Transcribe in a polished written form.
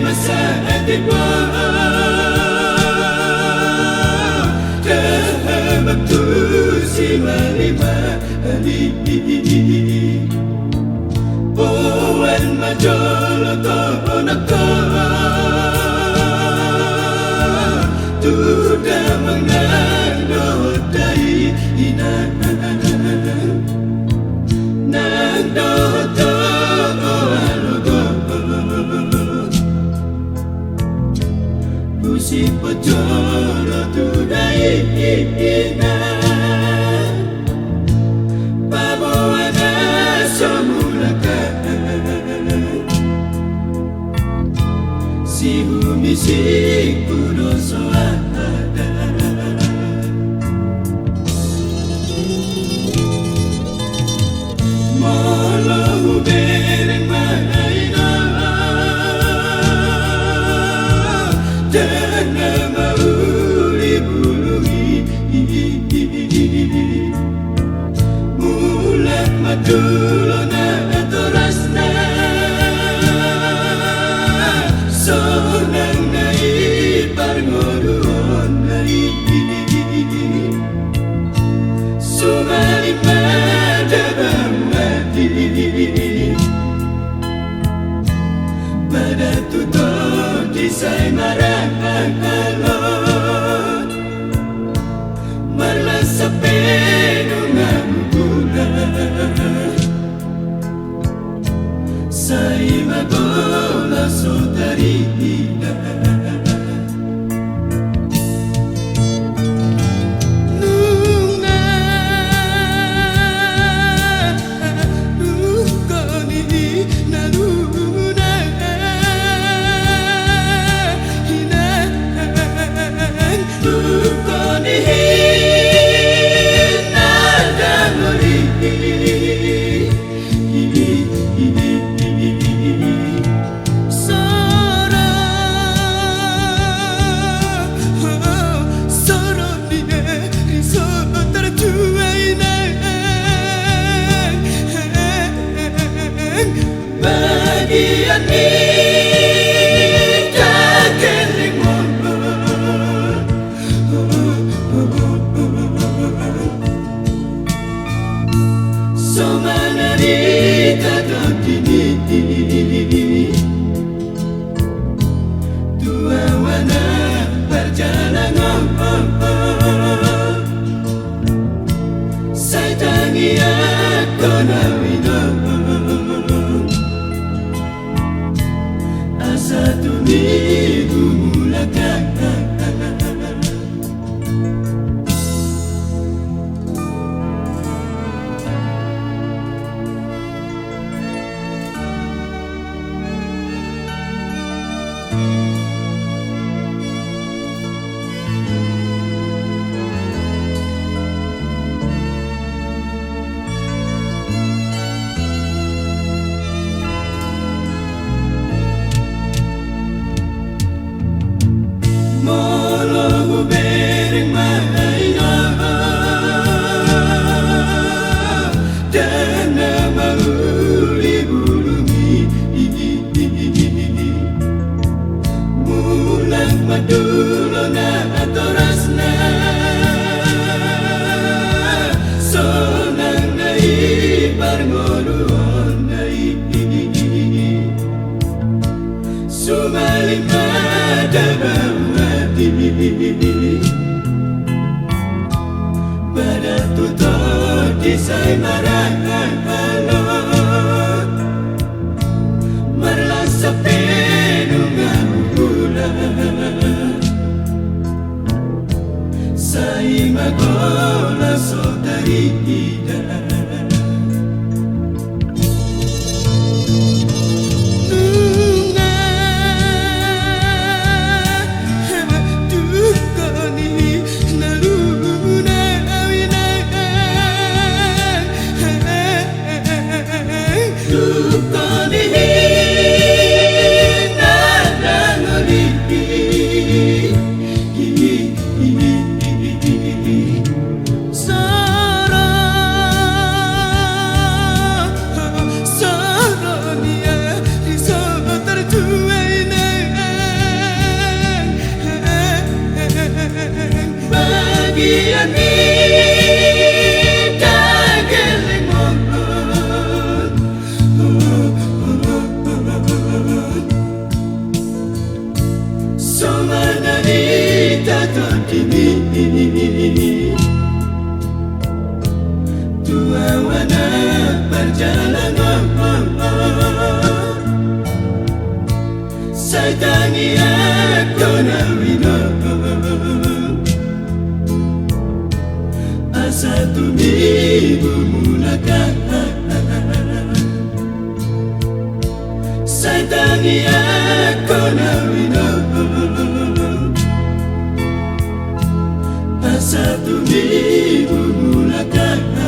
masa tiba terhebab tu si malima ali Buan majolo to onaka tu damang nando dai ina nando to si pojolo tu dai ina baboana somulaka si humisi kudoso ada malahu bereng maina Mulat madulo na atorasna sonang naiparngoruon nai sumali madabang mati pada tuton disay marang alon marlas sa penungang gula sa imagola so tarina bagian ini keling somana rita dotini dua wana perjalanan saya tangi aku nawino satu minggu mulakan Molo bereng maina dana mauli bulungi mulang madulo na atorasna sonang naiparngoruon nai sumali madabang pada tutor disay marangan alon marlas sa penungang gula sa imagola so tarida Sarang mawana perjalanan Saitani ekonomino Satu minggu mulakan Saitani ekonomino Satu minggu mulakan